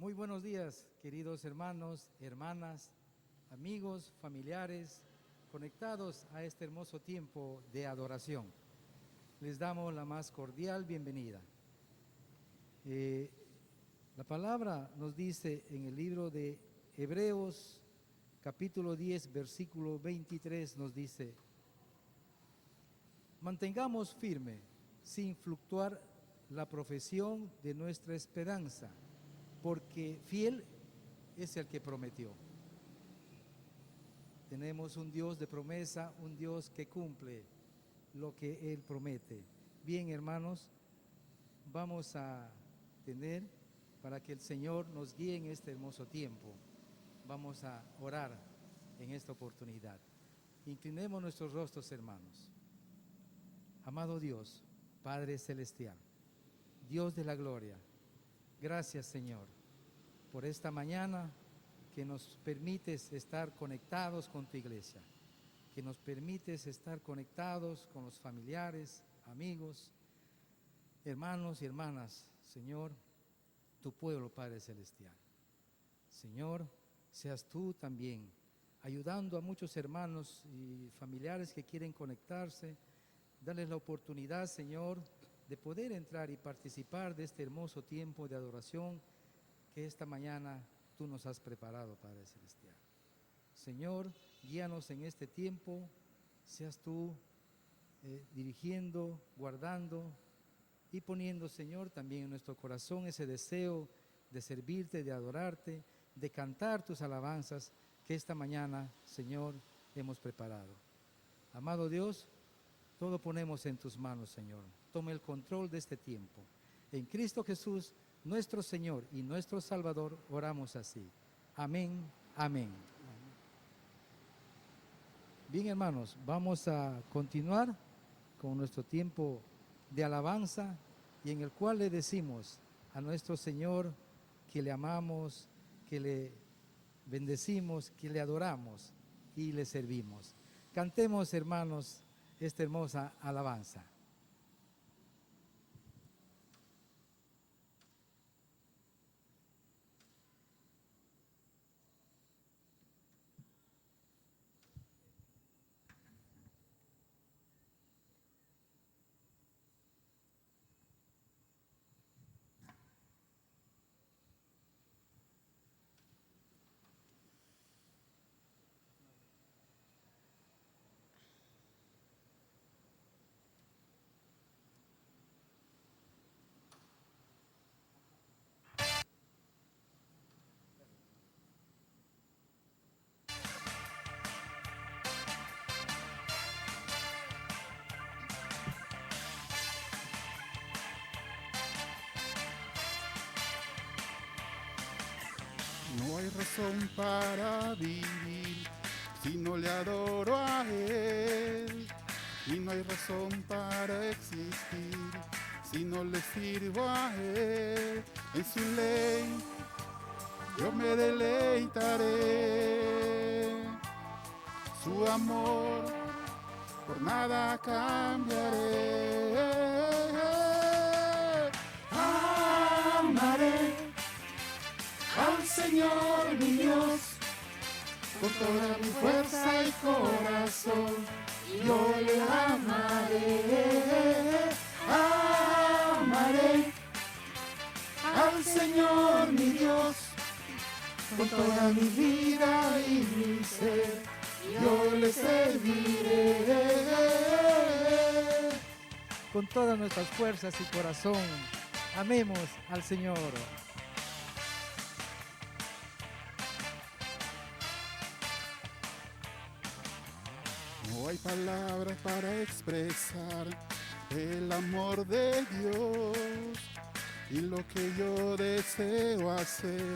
Muy buenos días, queridos hermanos, hermanas, amigos, familiares, conectados a este hermoso tiempo de adoración. Les damos la más cordial bienvenida. La palabra nos dice en el libro de Hebreos, capítulo 10, versículo 23, nos dice: mantengamos firme, sin fluctuar, la profesión de nuestra esperanza, porque fiel es el que prometió. Tenemos un Dios de promesa, un Dios que cumple lo que Él promete. Bien, hermanos, vamos a tener, para que el Señor nos guíe en este hermoso tiempo, vamos a orar en esta oportunidad. Inclinemos nuestros rostros, hermanos. Amado Dios, Padre Celestial, Dios de la gloria, gracias, Señor, por esta mañana que nos permites estar conectados con tu iglesia, que nos permites estar conectados con los familiares, amigos, hermanos y hermanas, Señor, tu pueblo, Padre Celestial. Señor, seas tú también ayudando a muchos hermanos y familiares que quieren conectarse. Dales la oportunidad, Señor, de poder entrar y participar de este hermoso tiempo de adoración que esta mañana tú nos has preparado, Padre Celestial. Señor, guíanos en este tiempo, seas tú dirigiendo, guardando y poniendo, Señor, también en nuestro corazón ese deseo de servirte, de adorarte, de cantar tus alabanzas que esta mañana, Señor, hemos preparado. Amado Dios, todo ponemos en tus manos, Señor. Toma el control de este tiempo. En Cristo Jesús, nuestro Señor y nuestro Salvador, oramos así. Amén, amén. Bien, hermanos, vamos a continuar con nuestro tiempo de alabanza y en el cual le decimos a nuestro Señor que le amamos, que le bendecimos, que le adoramos y le servimos. Cantemos, hermanos, esta hermosa alabanza. No hay razón para vivir si no le adoro a Él. Y no hay razón para existir si no le sirvo a Él. En su ley yo me deleitaré. Su amor por nada cambiaré. Amaré al Señor mi Dios con toda mi fuerza y corazón, yo le amaré. Amaré al Señor mi Dios con toda mi vida y mi ser, yo le serviré. Con todas nuestras fuerzas y corazón, amemos al Señor. No hay palabras para expresar el amor de Dios, y lo que yo deseo hacer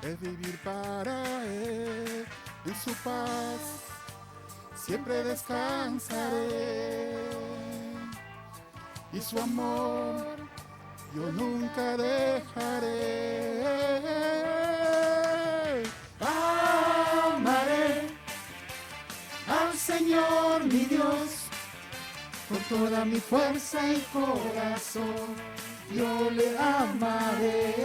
es vivir para Él. En su paz siempre descansaré, y su amor yo nunca dejaré. Amaré al Señor mi Dios con toda mi fuerza y corazón, yo le amaré.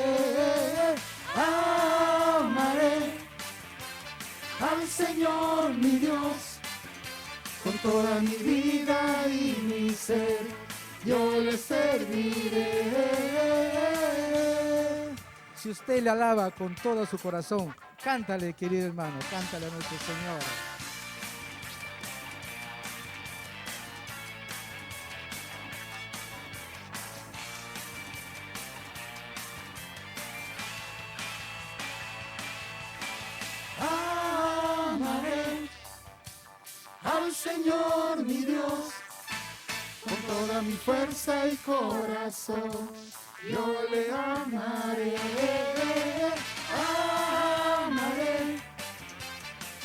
Señor mi Dios, con toda mi vida y mi ser, yo le serviré. Si usted le alaba con todo su corazón, cántale, querido hermano, cántale a nuestro Señor. Amaré al Señor mi Dios, Con toda mi fuerza y corazón, yo le amaré. Amaré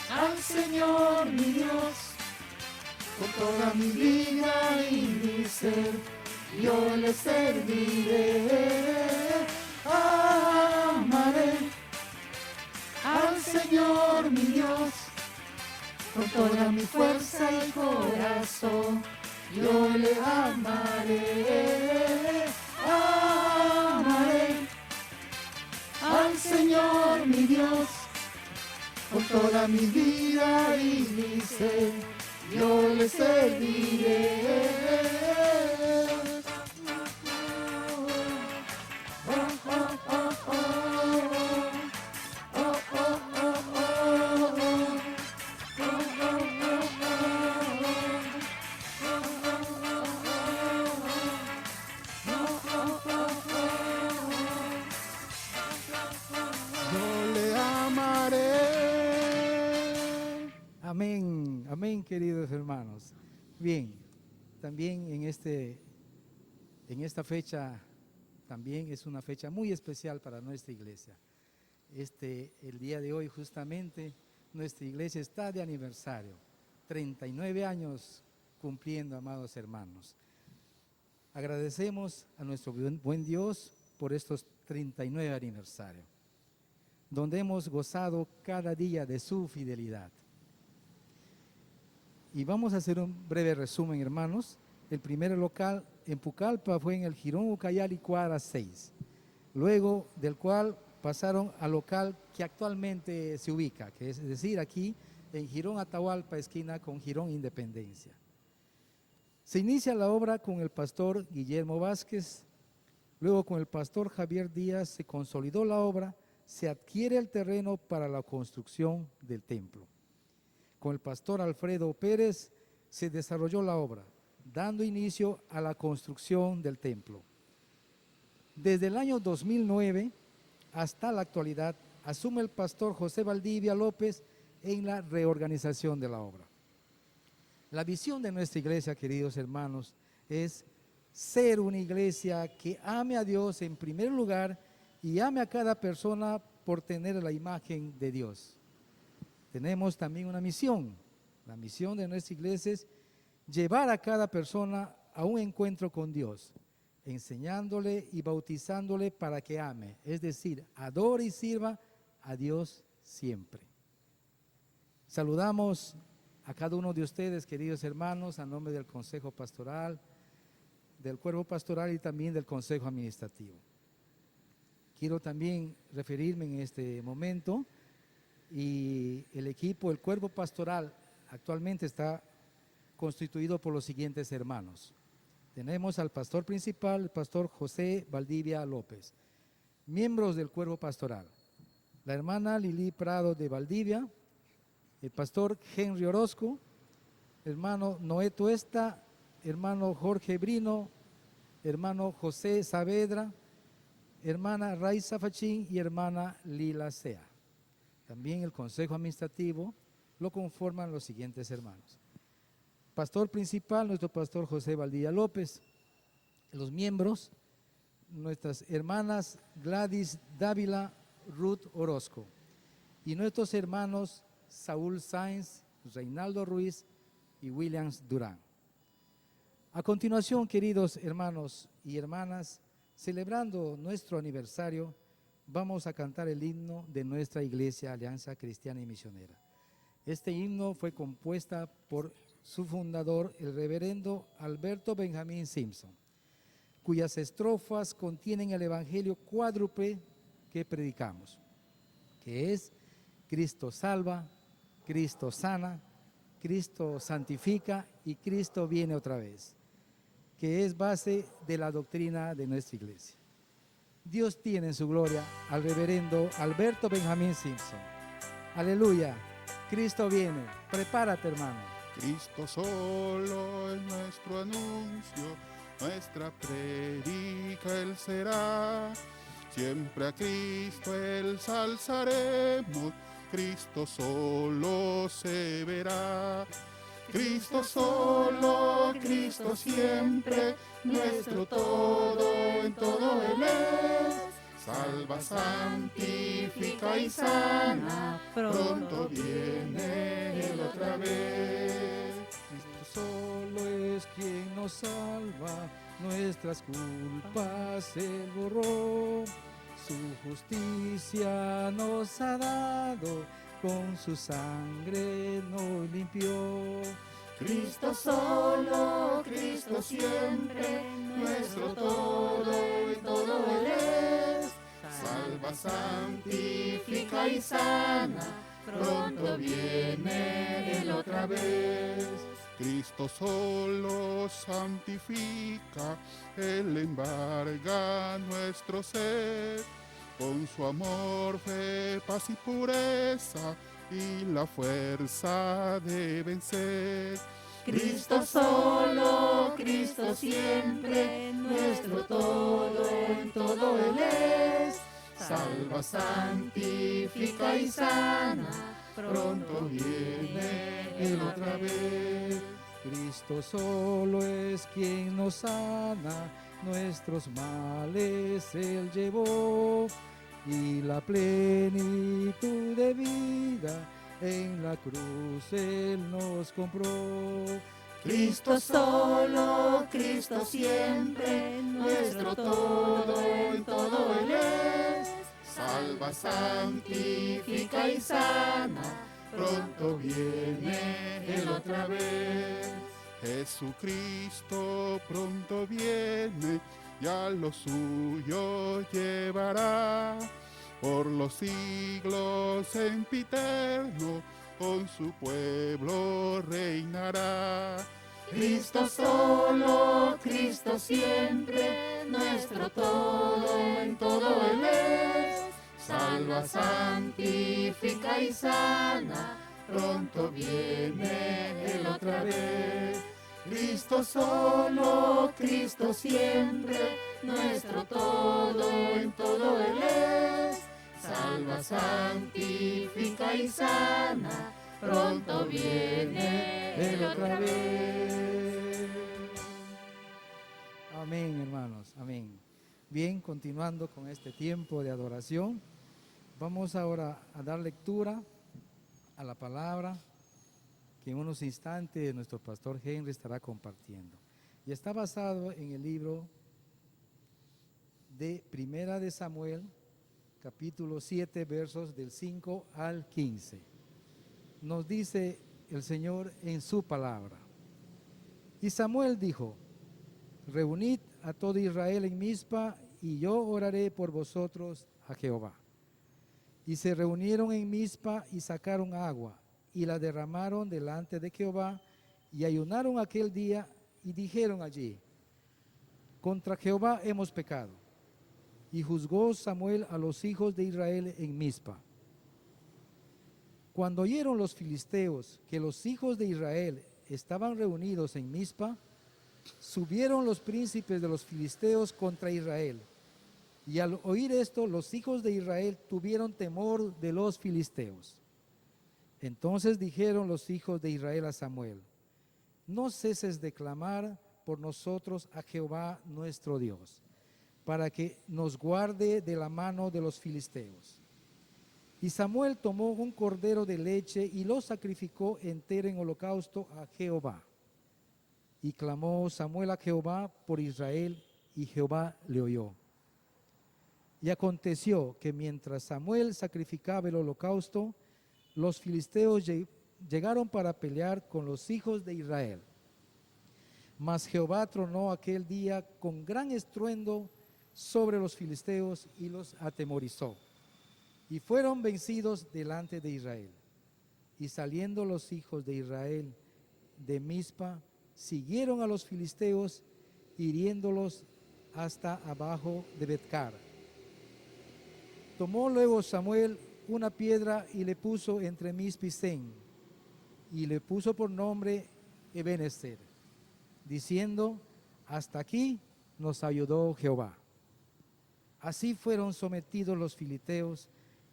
al Señor mi Dios, con toda mi vida y mi ser, yo le serviré. Amaré al Señor mi Dios, con toda mi fuerza y corazón, yo le amaré. Amaré al Señor mi Dios, con toda mi vida y mi ser, yo le serviré. yo le amaré. Amén, amén, queridos hermanos. Bien, también en esta fecha, también es una fecha muy especial para nuestra iglesia. El día de hoy justamente nuestra iglesia está de aniversario, 39 años cumpliendo, amados hermanos. Agradecemos a nuestro buen Dios por estos 39 aniversarios, donde hemos gozado cada día de su fidelidad. Y vamos a hacer un breve resumen, hermanos. El primer local en Pucallpa fue en el Jirón Ucayali cuadra 6, luego del cual pasaron al local que actualmente se ubica, que es decir, aquí en Jirón Atahualpa, esquina con Jirón Independencia. Se inicia la obra con el pastor Guillermo Vázquez, luego con el pastor Javier Díaz se consolidó la obra, se adquiere el terreno para la construcción del templo. Con el pastor Alfredo Pérez se desarrolló la obra, dando inicio a la construcción del templo. Desde el año 2009 hasta la actualidad asume el pastor José Valdivia López en la reorganización de la obra. La visión de nuestra iglesia, queridos hermanos, es ser una iglesia que ame a Dios en primer lugar y ame a cada persona por tener la imagen de Dios. Tenemos también una misión. La misión de nuestra iglesia es llevar a cada persona a un encuentro con Dios, enseñándole y bautizándole para que ame, es decir, adore y sirva a Dios siempre. Saludamos a cada uno de ustedes, queridos hermanos, a nombre del Consejo Pastoral, del Cuerpo Pastoral y también del Consejo Administrativo. Quiero también referirme en este momento y el equipo, el Cuerpo Pastoral actualmente está constituido por los siguientes hermanos. Tenemos al pastor principal, el pastor José Valdivia López. Miembros del Cuerpo Pastoral: la hermana Lili Prado de Valdivia, el pastor Henry Orozco, hermano Noé Tuesta, hermano Jorge Brino, hermano José Saavedra, hermana Raiza Fachín y hermana Lila Sea. También el Consejo Administrativo lo conforman los siguientes hermanos. Pastor principal, nuestro pastor José Valdivia López. Los miembros, nuestras hermanas Gladys Dávila, Ruth Orozco. Y nuestros hermanos Saúl Sáenz, Reinaldo Ruiz y Williams Durán. A continuación, queridos hermanos y hermanas, celebrando nuestro aniversario, vamos a cantar el himno de nuestra Iglesia Alianza Cristiana y Misionera. Este himno fue compuesta por su fundador, el reverendo Alberto Benjamín Simpson, cuyas estrofas contienen el evangelio cuádruple que predicamos, que es: Cristo salva, Cristo sana, Cristo santifica y Cristo viene otra vez, que es base de la doctrina de nuestra iglesia. Dios tiene en su gloria al reverendo Alberto Benjamín Simpson. Aleluya, Cristo viene, prepárate hermano. Cristo solo es nuestro anuncio, nuestra predica Él será. Siempre a Cristo Él alzaremos, Cristo solo se verá. Cristo solo, Cristo siempre, nuestro todo, en todo Él es. Salva, santifica y sana, pronto viene Él otra vez. Cristo solo es quien nos salva, nuestras culpas Él borró. Su justicia nos ha dado, con su sangre nos limpió. Cristo solo, Cristo siempre, nuestro todo, en todo Él es. Salva, santifica y sana, pronto viene Él otra vez. Cristo solo santifica, Él embarga nuestro ser, con su amor, fe, paz y pureza, y la fuerza de vencer. Cristo solo, Cristo siempre, nuestro todo, en todo Él es. Salva, santifica y sana, pronto viene Él otra vez. Cristo solo es quien nos sana, nuestros males Él llevó, y la plenitud de vida en la cruz Él nos compró. Cristo solo, Cristo siempre, nuestro todo, en todo Él es. Salva, santifica y sana, pronto viene Él otra vez. Jesucristo pronto viene, y a lo suyo llevará, por los siglos sempiterno, con su pueblo reinará. Cristo solo, Cristo siempre, nuestro todo, en todo Él es. Salva, santifica y sana, pronto viene Él otra vez. Cristo solo, Cristo siempre, nuestro todo, en todo Él es. Salva, santifica y sana, pronto viene Él otra vez. Amén, hermanos, amén. Bien, continuando con este tiempo de adoración, vamos ahora a dar lectura a la palabra que en unos instantes nuestro pastor Henry estará compartiendo. Y está basado en el libro de Primera de Samuel, capítulo 7, versos del 5 al 15. Nos dice el Señor en su palabra. Y Samuel dijo: reunid a todo Israel en Mizpa, y yo oraré por vosotros a Jehová. Y se reunieron en Mizpa y sacaron agua, y la derramaron delante de Jehová, y ayunaron aquel día, y dijeron allí: contra Jehová hemos pecado. Y juzgó Samuel a los hijos de Israel en Mizpa. Cuando oyeron los filisteos que los hijos de Israel estaban reunidos en Mizpa, subieron los príncipes de los filisteos contra Israel. Y al oír esto, los hijos de Israel tuvieron temor de los filisteos. Entonces dijeron los hijos de Israel a Samuel: no ceses de clamar por nosotros a Jehová nuestro Dios, para que nos guarde de la mano de los filisteos. Y Samuel tomó un cordero de leche y lo sacrificó entero en holocausto a Jehová. Y clamó Samuel a Jehová por Israel, y Jehová le oyó. Y aconteció que mientras Samuel sacrificaba el holocausto, los filisteos llegaron para pelear con los hijos de Israel. Mas Jehová tronó aquel día con gran estruendo sobre los filisteos y los atemorizó, y fueron vencidos delante de Israel. Y saliendo los hijos de Israel de Mizpa, siguieron a los filisteos, hiriéndolos hasta abajo de Betcar. Tomó luego Samuel una piedra y le puso entre Mizpa y Sen, y le puso por nombre Ebenezer, diciendo: hasta aquí nos ayudó Jehová. Así fueron sometidos los filisteos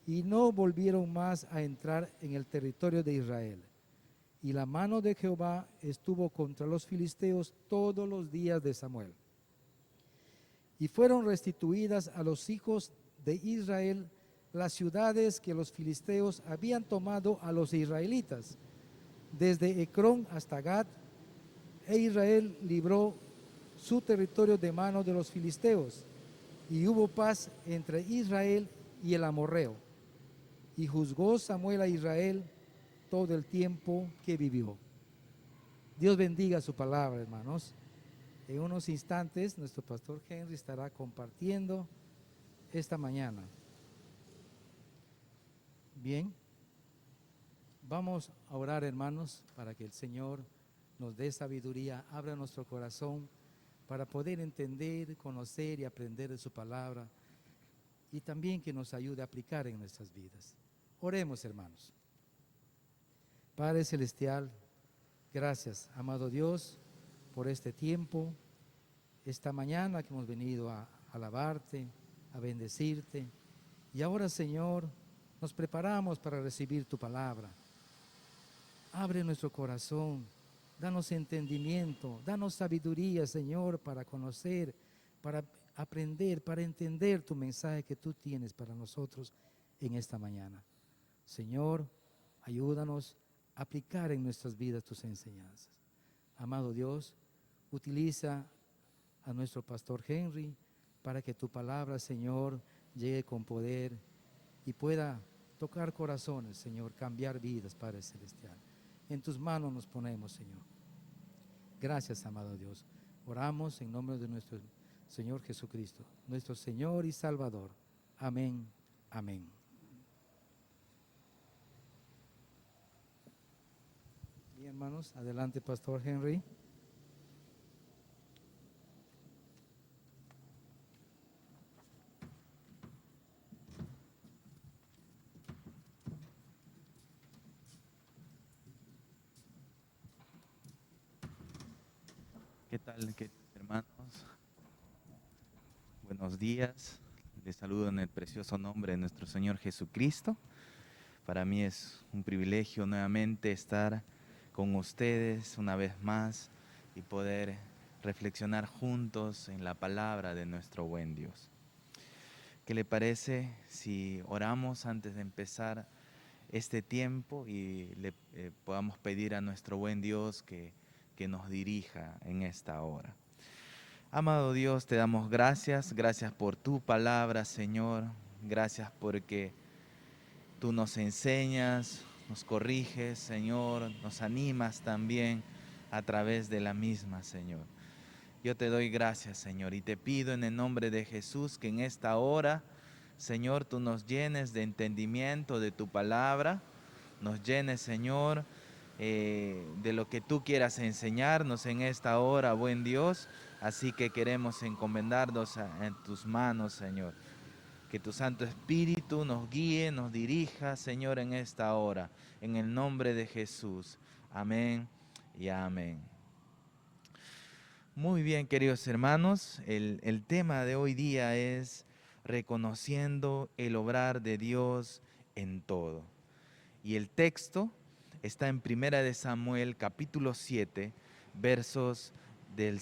y no volvieron más a entrar en el territorio de Israel. Y la mano de Jehová estuvo contra los filisteos todos los días de Samuel. Y fueron restituidas a los hijos de Israel las ciudades que los filisteos habían tomado a los israelitas, desde Ecrón hasta Gat, e Israel libró su territorio de mano de los filisteos, y hubo paz entre Israel y el amorreo. Y juzgó Samuel a Israel todo el tiempo que vivió. Dios bendiga su palabra, hermanos. En unos instantes nuestro pastor Henry estará compartiendo esta mañana. Bien, vamos a orar, hermanos, para que el Señor nos dé sabiduría, abra nuestro corazón para poder entender, conocer y aprender de su palabra, y también que nos ayude a aplicar en nuestras vidas. Oremos, hermanos. Padre Celestial, gracias, amado Dios, por este tiempo, esta mañana que hemos venido a alabarte, a bendecirte. Y ahora, Señor, nos preparamos para recibir tu palabra. Abre nuestro corazón, danos entendimiento, danos sabiduría, Señor, para conocer, para aprender, para entender tu mensaje que tú tienes para nosotros en esta mañana. Señor, ayúdanos a aplicar en nuestras vidas tus enseñanzas. Amado Dios, utiliza a nuestro pastor Henry para que tu palabra, Señor, llegue con poder y pueda tocar corazones, Señor, cambiar vidas, Padre Celestial. En tus manos nos ponemos, Señor. Gracias, amado Dios. Oramos en nombre de nuestro Señor Jesucristo, nuestro Señor y Salvador. Amén, amén. Bien, hermanos, adelante, pastor Henry. ¿Qué tal, hermanos? Buenos días. Les saludo en el precioso nombre de nuestro Señor Jesucristo. Para mí es un privilegio nuevamente estar con ustedes una vez más y poder reflexionar juntos en la palabra de nuestro buen Dios. ¿Qué le parece si oramos antes de empezar este tiempo y le podamos pedir a nuestro buen Dios que nos dirija en esta hora? Amado Dios, te damos gracias por tu palabra, Señor. Gracias porque tú nos enseñas, nos corriges, Señor, nos animas también a través de la misma, Señor. Yo te doy gracias, Señor, y te pido en el nombre de Jesús que en esta hora, Señor, tú nos llenes de entendimiento de tu palabra, nos llenes, Señor, de lo que tú quieras enseñarnos en esta hora, buen Dios. Así que queremos encomendarnos en tus manos, Señor. Que tu Santo Espíritu nos guíe, nos dirija, Señor, en esta hora. En el nombre de Jesús. Amén y amén. Muy bien, queridos hermanos. El tema de hoy día es reconociendo el obrar de Dios en todo. Y el texto está en 1 de Samuel, capítulo 7, versos del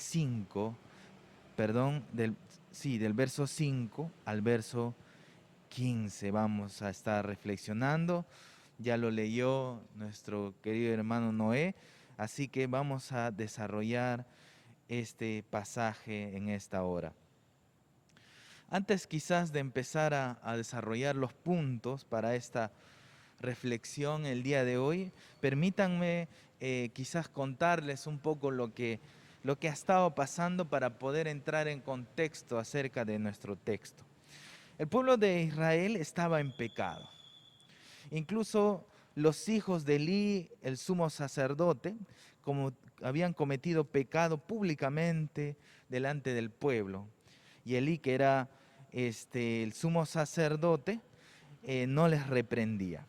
verso 5 al verso 15. Vamos a estar reflexionando. Ya lo leyó nuestro querido hermano Noé, así que vamos a desarrollar este pasaje en esta hora. Antes quizás de empezar a desarrollar los puntos para esta reflexión el día de hoy, permítanme quizás contarles un poco lo que ha estado pasando para poder entrar en contexto acerca de nuestro texto. El pueblo de Israel estaba en pecado. Incluso los hijos de Elí, el sumo sacerdote, como habían cometido pecado públicamente delante del pueblo. Y Elí, que era el sumo sacerdote, no les reprendía.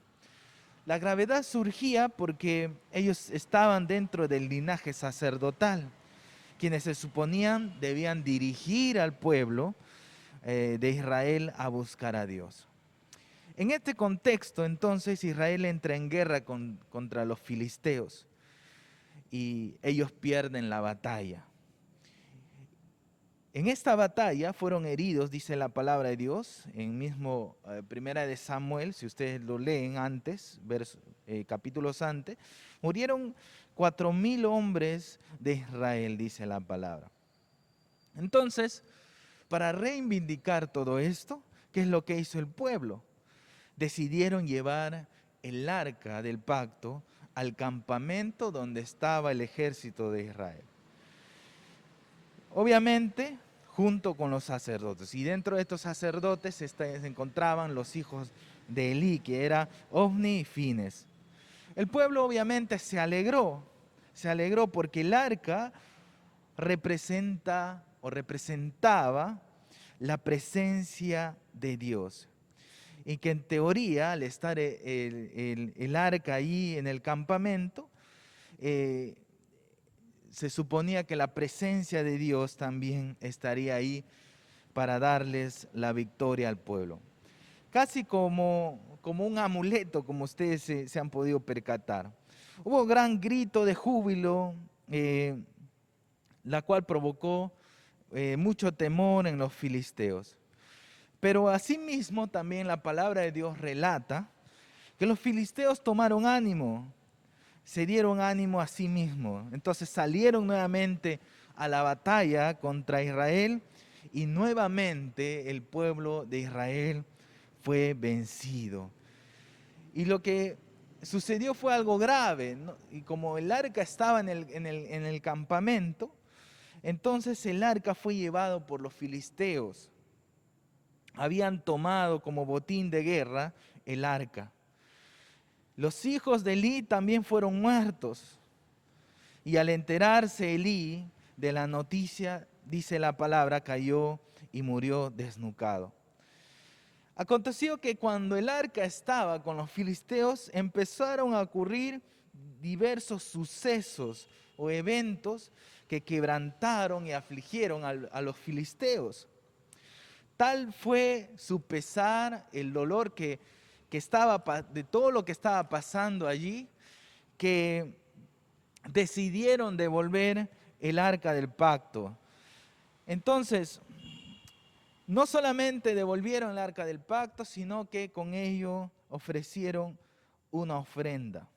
La gravedad surgía porque ellos estaban dentro del linaje sacerdotal, quienes se suponían debían dirigir al pueblo de Israel a buscar a Dios. En este contexto, entonces, Israel entra en guerra contra los filisteos y ellos pierden la batalla. En esta batalla fueron heridos, dice la palabra de Dios, en mismo Primera de Samuel, si ustedes lo leen antes, capítulos antes, murieron 4,000 hombres de Israel, dice la palabra. Entonces, para reivindicar todo esto, ¿qué es lo que hizo el pueblo? Decidieron llevar el arca del pacto al campamento donde estaba el ejército de Israel. Obviamente, junto con los sacerdotes. Y dentro de estos sacerdotes se encontraban los hijos de Elí, que era Ofni y Fines. El pueblo obviamente se alegró porque el arca representaba la presencia de Dios. Y que en teoría, al estar el arca ahí en el campamento, se suponía que la presencia de Dios también estaría ahí para darles la victoria al pueblo. Casi como un amuleto, como ustedes se han podido percatar. Hubo gran grito de júbilo, la cual provocó mucho temor en los filisteos. Pero asimismo también la palabra de Dios relata que los filisteos tomaron ánimo, se dieron ánimo a sí mismos. Entonces salieron nuevamente a la batalla contra Israel y nuevamente el pueblo de Israel fue vencido. Y lo que sucedió fue algo grave, ¿no? Y como el arca estaba en el campamento, entonces el arca fue llevado por los filisteos. Habían tomado como botín de guerra el arca. Los hijos de Elí también fueron muertos. Y al enterarse Elí de la noticia, dice la palabra, cayó y murió desnucado. Aconteció que cuando el arca estaba con los filisteos, empezaron a ocurrir diversos sucesos o eventos que quebrantaron y afligieron a los filisteos. Tal fue su pesar, el dolor que estaba, de todo lo que estaba pasando allí, que decidieron devolver el arca del pacto. Entonces, no solamente devolvieron el arca del pacto, sino que con ello ofrecieron una ofrenda.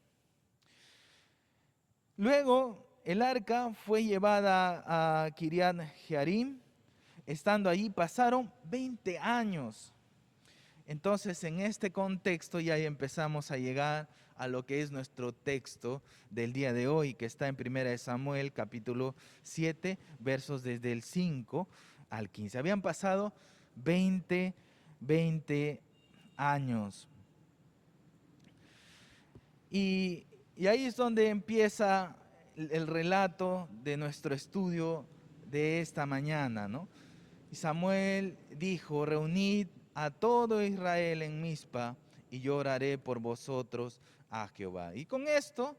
Luego, el arca fue llevada a Kiriat Jearim. Estando allí pasaron 20 años. Entonces, en este contexto ya empezamos a llegar a lo que es nuestro texto del día de hoy, que está en 1 Samuel, capítulo 7, versos desde el 5 al 15. Habían pasado 20 años. Y ahí es donde empieza el relato de nuestro estudio de esta mañana, ¿no? Y Samuel dijo: reunid a todo Israel en Mizpa y yo oraré por vosotros a Jehová. Y con esto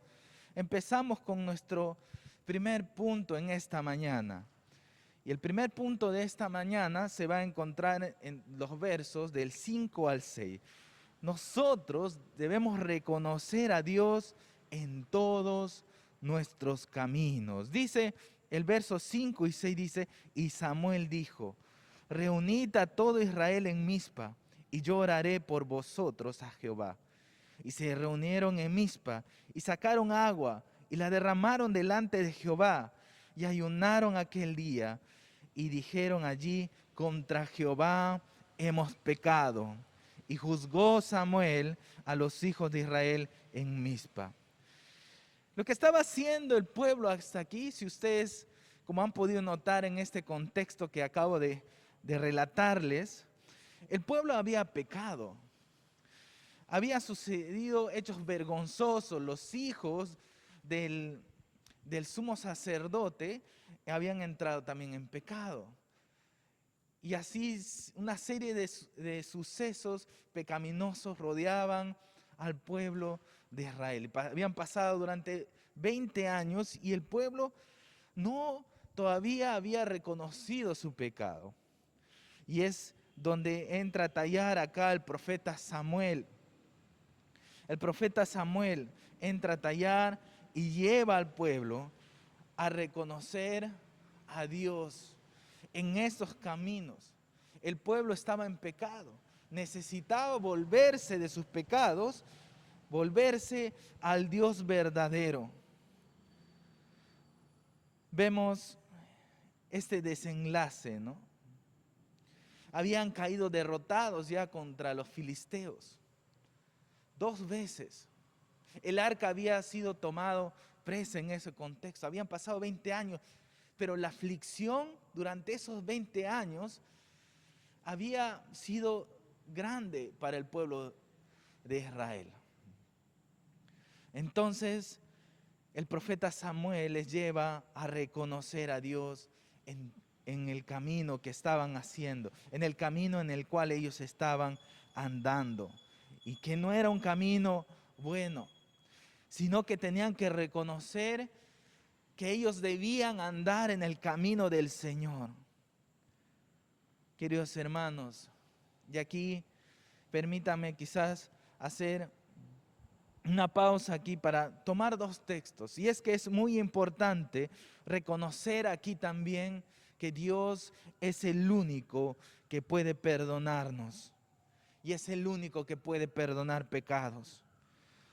empezamos con nuestro primer punto en esta mañana. Y el primer punto de esta mañana se va a encontrar en los versos del 5 al 6. Nosotros debemos reconocer a Dios en todos nuestros caminos. Dice el verso 5 y 6, dice: y Samuel dijo: reunid a todo Israel en Mizpa, y yo oraré por vosotros a Jehová. Y se reunieron en Mizpa, y sacaron agua, y la derramaron delante de Jehová, y ayunaron aquel día, y dijeron allí: contra Jehová hemos pecado. Y juzgó Samuel a los hijos de Israel en Mizpa. Lo que estaba haciendo el pueblo hasta aquí, si ustedes, como han podido notar en este contexto que acabo de relatarles, el pueblo había pecado. habían sucedido hechos vergonzosos. Los hijos del sumo sacerdote habían entrado también en pecado. Y así una serie de sucesos pecaminosos rodeaban al pueblo de Israel. Habían pasado durante 20 años y el pueblo no todavía había reconocido su pecado. Y es donde entra a tallar acá el profeta Samuel. El profeta Samuel entra a tallar y lleva al pueblo a reconocer a Dios en esos caminos. El pueblo estaba en pecado, necesitaba volverse de sus pecados, volverse al Dios verdadero. Vemos este desenlace, ¿no? Habían caído derrotados ya contra los filisteos 2 veces. El arca había sido tomado presa en ese contexto. Habían pasado 20 años, pero la aflicción durante esos 20 años había sido grande para el pueblo de Israel. Entonces, el profeta Samuel les lleva a reconocer a Dios en el camino que estaban haciendo, en el camino en el cual ellos estaban andando. Y que no era un camino bueno, sino que tenían que reconocer que ellos debían andar en el camino del Señor. Queridos hermanos, y aquí permítame quizás hacer una pausa aquí para tomar 2 textos. Y es que es muy importante reconocer aquí también que Dios es el único que puede perdonarnos. Y es el único que puede perdonar pecados.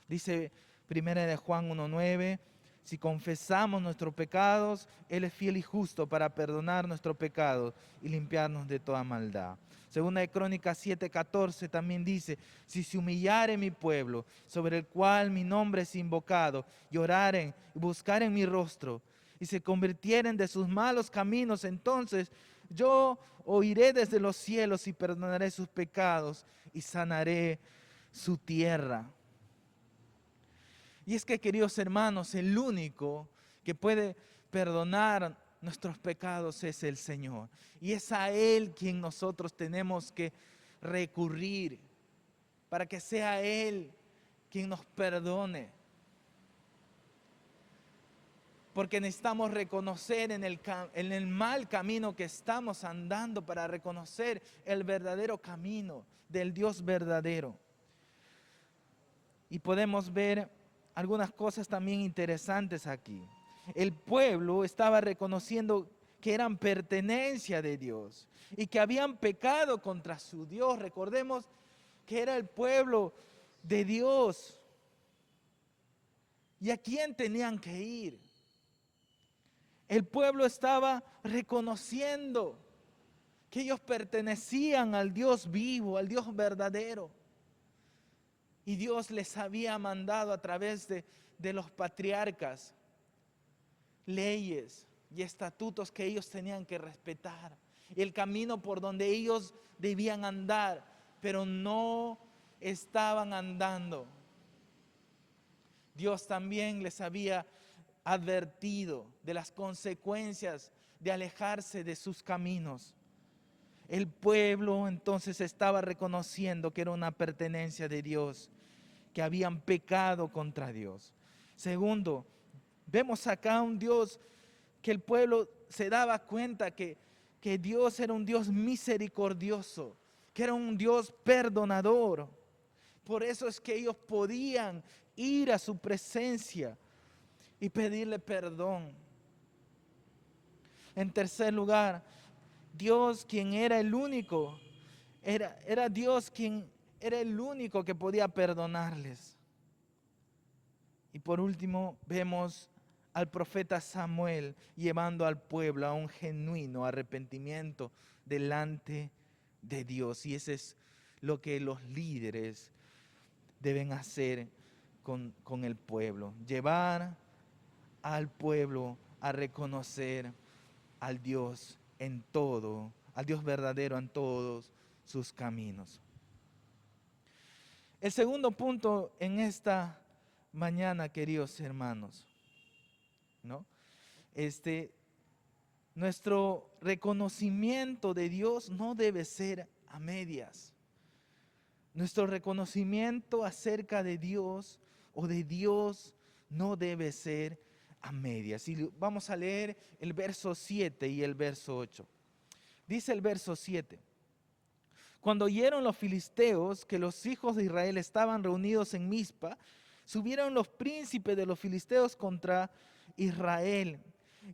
Dice 1 de Juan 1:9, si confesamos nuestros pecados, Él es fiel y justo para perdonar nuestros pecados y limpiarnos de toda maldad. Segunda de Crónicas 7:14 también dice, si se humillare mi pueblo, sobre el cual mi nombre es invocado, y oraren y buscaren mi rostro, y se convirtieren de sus malos caminos, entonces yo oiré desde los cielos y perdonaré sus pecados y sanaré su tierra. Y es que, queridos hermanos, el único que puede perdonar nuestros pecados es el Señor. Y es a Él quien nosotros tenemos que recurrir para que sea Él quien nos perdone. Porque necesitamos reconocer en el mal camino que estamos andando para reconocer el verdadero camino del Dios verdadero. Y podemos ver algunas cosas también interesantes aquí. El pueblo estaba reconociendo que eran pertenencia de Dios y que habían pecado contra su Dios. Recordemos que era el pueblo de Dios. ¿Y a quién tenían que ir? El pueblo estaba reconociendo que ellos pertenecían al Dios vivo, al Dios verdadero. Y Dios les había mandado a través de los patriarcas leyes y estatutos que ellos tenían que respetar. Y el camino por donde ellos debían andar, pero no estaban andando. Dios también les había advertido de las consecuencias de alejarse de sus caminos. El pueblo entonces estaba reconociendo que era una pertenencia de Dios, que habían pecado contra Dios. Segundo, vemos acá un Dios que el pueblo se daba cuenta que Dios era un Dios misericordioso, que era un Dios perdonador. Por eso es que ellos podían ir a su presencia y pedirle perdón. En tercer lugar, Dios, quien era el único, era Dios quien era el único que podía perdonarles. Y por último, vemos al profeta Samuel llevando al pueblo a un genuino arrepentimiento delante de Dios. Y ese es lo que los líderes deben hacer con el pueblo. Llevar al pueblo a reconocer al Dios en todo, al Dios verdadero en todos sus caminos. El segundo punto en esta mañana, queridos hermanos, ¿no? Nuestro reconocimiento de Dios no debe ser a medias. Nuestro reconocimiento acerca de Dios o de Dios no debe ser a medias. Y vamos a leer el verso 7 y el verso 8. Dice el verso 7. Cuando oyeron los filisteos que los hijos de Israel estaban reunidos en Mizpa, subieron los príncipes de los filisteos contra Israel.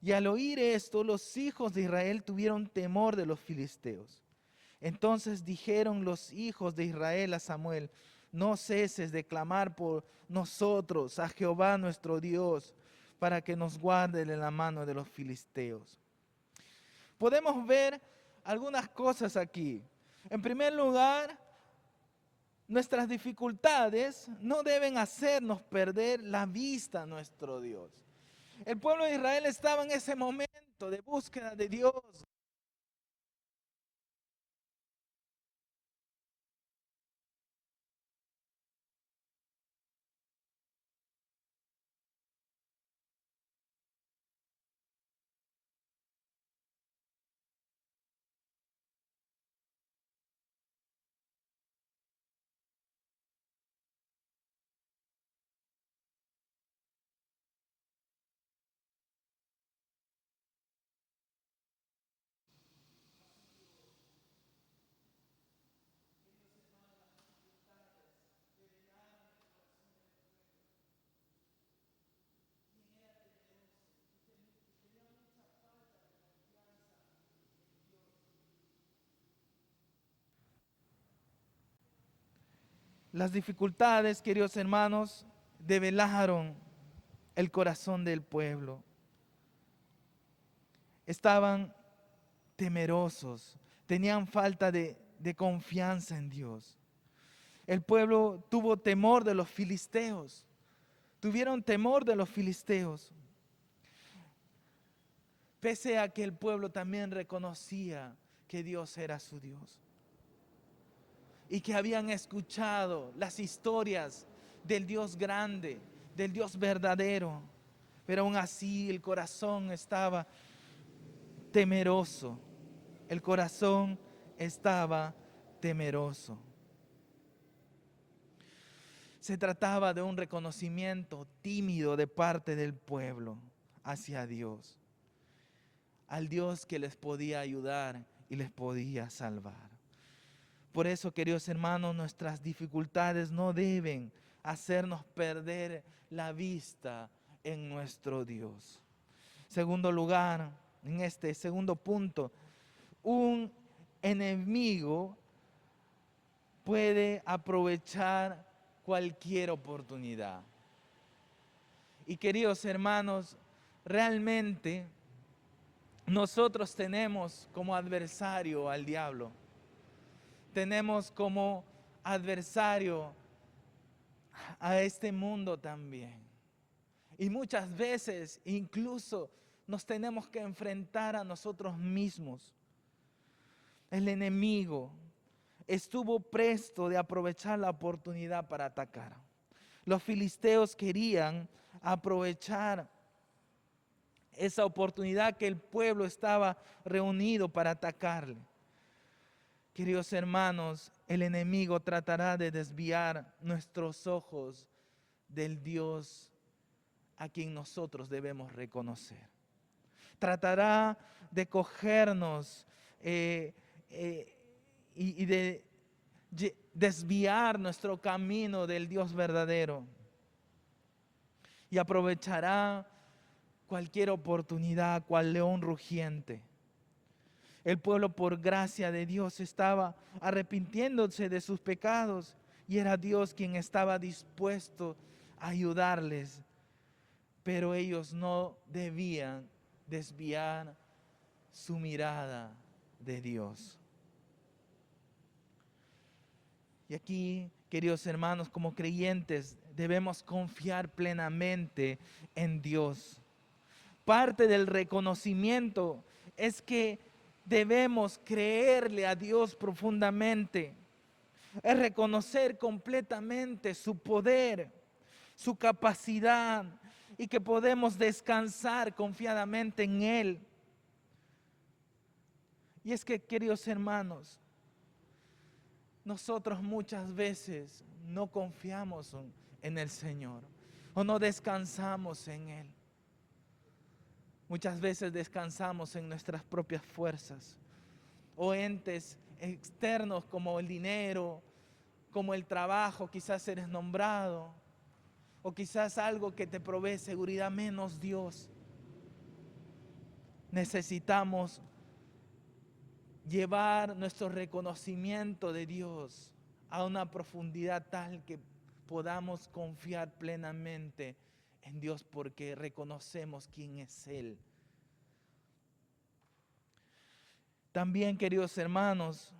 Y al oír esto, los hijos de Israel tuvieron temor de los filisteos. Entonces dijeron los hijos de Israel a Samuel: no ceses de clamar por nosotros a Jehová nuestro Dios, para que nos guarde de la mano de los filisteos. Podemos ver algunas cosas aquí. En primer lugar, nuestras dificultades no deben hacernos perder la vista a nuestro Dios. El pueblo de Israel estaba en ese momento de búsqueda de Dios. Las dificultades, queridos hermanos, develaron el corazón del pueblo. Estaban temerosos, tenían falta de confianza en Dios. El pueblo tuvo temor de los filisteos, tuvieron temor de los filisteos. Pese a que el pueblo también reconocía que Dios era su Dios. Y que habían escuchado las historias del Dios grande, del Dios verdadero. Pero aún así el corazón estaba temeroso. El corazón estaba temeroso. Se trataba de un reconocimiento tímido de parte del pueblo hacia Dios. Al Dios que les podía ayudar y les podía salvar. Por eso, queridos hermanos, nuestras dificultades no deben hacernos perder la vista en nuestro Dios. Segundo lugar, en este segundo punto, un enemigo puede aprovechar cualquier oportunidad. Y queridos hermanos, realmente nosotros tenemos como adversario al diablo. Tenemos como adversario a este mundo también. Y muchas veces incluso nos tenemos que enfrentar a nosotros mismos. El enemigo estuvo presto de aprovechar la oportunidad para atacar. Los filisteos querían aprovechar esa oportunidad que el pueblo estaba reunido para atacarle. Queridos hermanos, el enemigo tratará de desviar nuestros ojos del Dios a quien nosotros debemos reconocer. Tratará de cogernos y de desviar nuestro camino del Dios verdadero. Y aprovechará cualquier oportunidad, cual león rugiente. El pueblo, por gracia de Dios, estaba arrepintiéndose de sus pecados y era Dios quien estaba dispuesto a ayudarles. Pero ellos no debían desviar su mirada de Dios. Y aquí, queridos hermanos, como creyentes, debemos confiar plenamente en Dios. Parte del reconocimiento es que debemos creerle a Dios profundamente. Es reconocer completamente su poder, su capacidad y que podemos descansar confiadamente en Él. Y es que, queridos hermanos, nosotros muchas veces no confiamos en el Señor o no descansamos en Él. Muchas veces descansamos en nuestras propias fuerzas o entes externos como el dinero, como el trabajo, quizás eres nombrado, o quizás algo que te provee seguridad menos Dios. Necesitamos llevar nuestro reconocimiento de Dios a una profundidad tal que podamos confiar plenamente en Dios porque reconocemos quién es Él. También, queridos hermanos,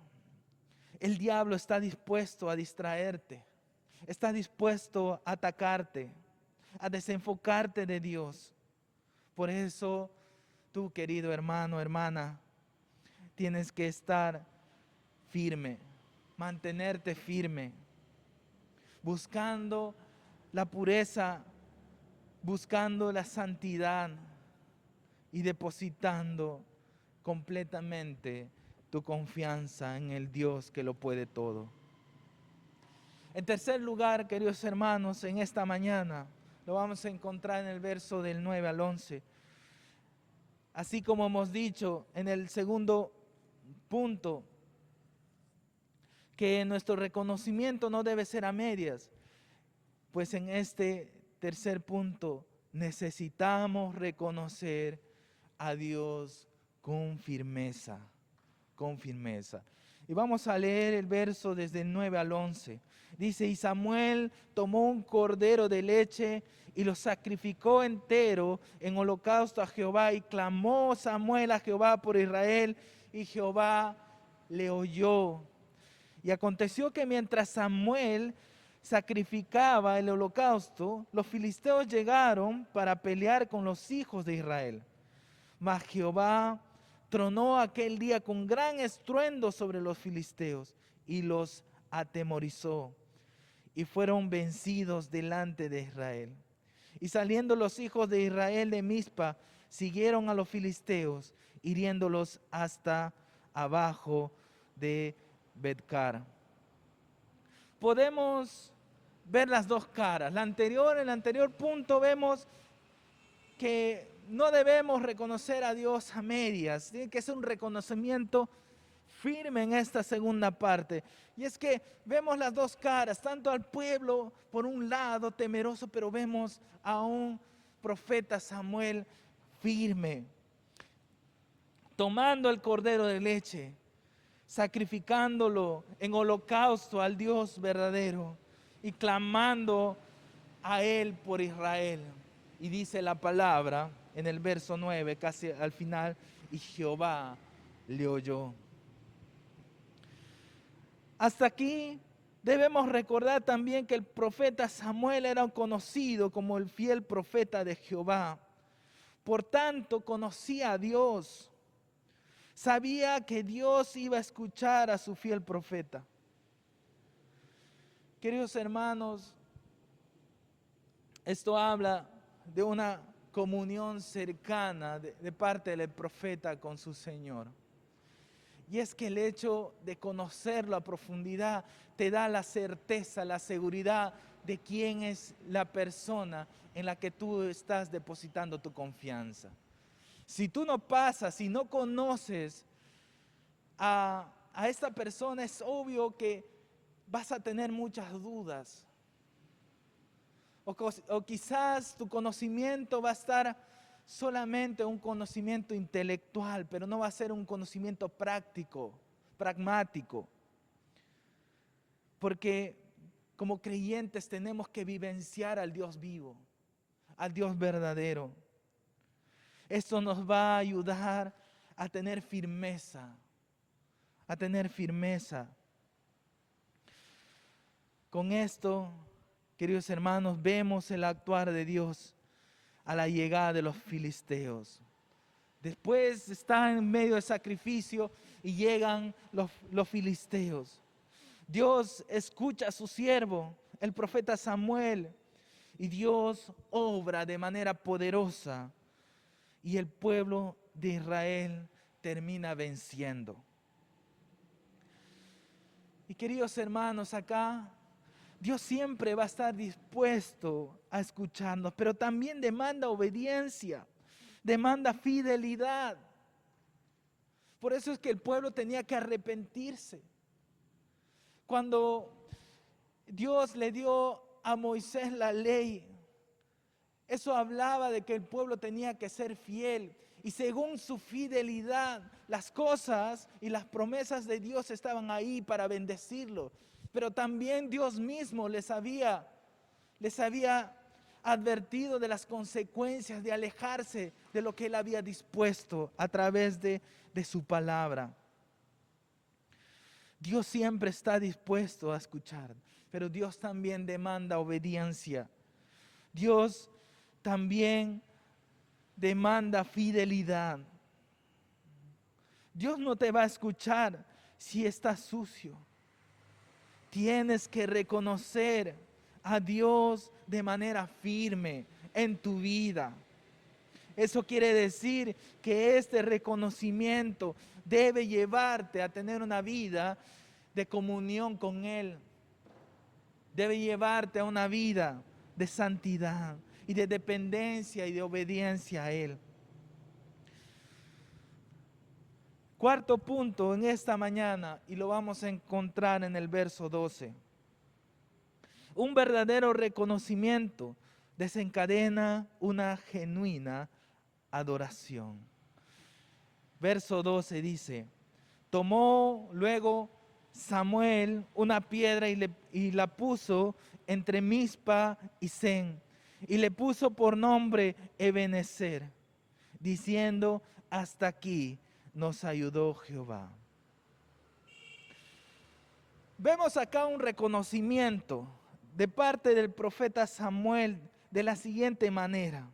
el diablo está dispuesto a distraerte, está dispuesto a atacarte, a desenfocarte de Dios. Por eso, tú, querido hermano, hermana, tienes que estar firme, mantenerte firme, buscando la pureza, buscando la santidad y depositando completamente tu confianza en el Dios que lo puede todo. En tercer lugar, queridos hermanos, en esta mañana lo vamos a encontrar en el verso del 9 al 11. Así como hemos dicho en el segundo punto, que nuestro reconocimiento no debe ser a medias, pues en este tercer punto necesitamos reconocer a Dios con firmeza, con firmeza. Y vamos a leer el verso desde el 9 al 11. Dice, y Samuel tomó un cordero de leche y lo sacrificó entero en holocausto a Jehová. Y clamó Samuel a Jehová por Israel, y Jehová le oyó. Y aconteció que mientras Samuel sacrificaba el holocausto, los filisteos llegaron para pelear con los hijos de Israel. Mas Jehová tronó aquel día con gran estruendo sobre los filisteos y los atemorizó, y fueron vencidos delante de Israel. Y saliendo los hijos de Israel de Mizpa, siguieron a los filisteos, hiriéndolos hasta abajo de Betcar. Podemos ver las dos caras. En el anterior punto vemos que no debemos reconocer a Dios a medias. Tiene que ser un reconocimiento firme en esta segunda parte. Y es que vemos las dos caras, tanto al pueblo por un lado temeroso, pero vemos a un profeta Samuel firme, tomando el cordero de leche, sacrificándolo en holocausto al Dios verdadero y clamando a Él por Israel. Y dice la palabra en el verso 9, casi al final, y Jehová le oyó. Hasta aquí debemos recordar también que el profeta Samuel era conocido como el fiel profeta de Jehová. Por tanto, conocía a Dios. Sabía que Dios iba a escuchar a su fiel profeta. Queridos hermanos, esto habla de una comunión cercana de parte del profeta con su Señor. Y es que el hecho de conocerlo a profundidad te da la certeza, la seguridad de quién es la persona en la que tú estás depositando tu confianza. Si tú no pasas, si no conoces a esta persona, es obvio que vas a tener muchas dudas. O quizás tu conocimiento va a estar solamente un conocimiento intelectual, pero no va a ser un conocimiento práctico, pragmático. Porque como creyentes tenemos que vivenciar al Dios vivo, al Dios verdadero. Esto nos va a ayudar a tener firmeza, a tener firmeza. Con esto, queridos hermanos, vemos el actuar de Dios a la llegada de los filisteos. Después están en medio de sacrificio y llegan los filisteos. Dios escucha a su siervo, el profeta Samuel, y Dios obra de manera poderosa y el pueblo de Israel termina venciendo. Y queridos hermanos, acá Dios siempre va a estar dispuesto a escucharnos, pero también demanda obediencia, demanda fidelidad. Por eso es que el pueblo tenía que arrepentirse. Cuando Dios le dio a Moisés la ley, eso hablaba de que el pueblo tenía que ser fiel. Y según su fidelidad, las cosas y las promesas de Dios estaban ahí para bendecirlo. Pero también Dios mismo les había advertido de las consecuencias de alejarse de lo que Él había dispuesto a través de su palabra. Dios siempre está dispuesto a escuchar, pero Dios también demanda obediencia. Dios también demanda fidelidad. Dios no te va a escuchar si estás sucio. Tienes que reconocer a Dios de manera firme en tu vida. Eso quiere decir que este reconocimiento debe llevarte a tener una vida de comunión con Él. Debe llevarte a una vida de santidad y de dependencia y de obediencia a Él. Cuarto punto en esta mañana, y lo vamos a encontrar en el verso 12. Un verdadero reconocimiento desencadena una genuina adoración. Verso 12 dice: tomó luego Samuel una piedra y la puso entre Mizpa y Sen, y le puso por nombre Ebenezer, diciendo: hasta aquí nos ayudó Jehová. Vemos acá un reconocimiento de parte del profeta Samuel de la siguiente manera.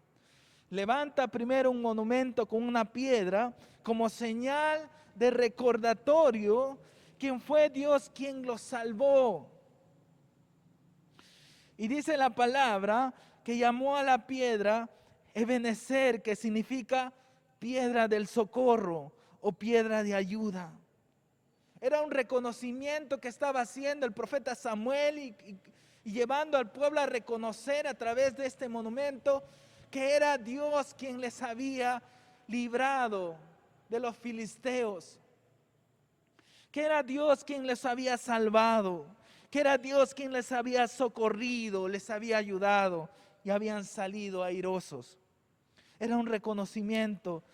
Levanta primero un monumento con una piedra como señal de recordatorio quién fue Dios quien los salvó. Y dice la palabra que llamó a la piedra Ebenezer, que significa piedra del socorro o piedra de ayuda. Era un reconocimiento que estaba haciendo el profeta Samuel y llevando al pueblo a reconocer a través de este monumento que era Dios quien les había librado de los filisteos, que era Dios quien les había salvado, que era Dios quien les había socorrido, les había ayudado y habían salido airosos. Era un reconocimiento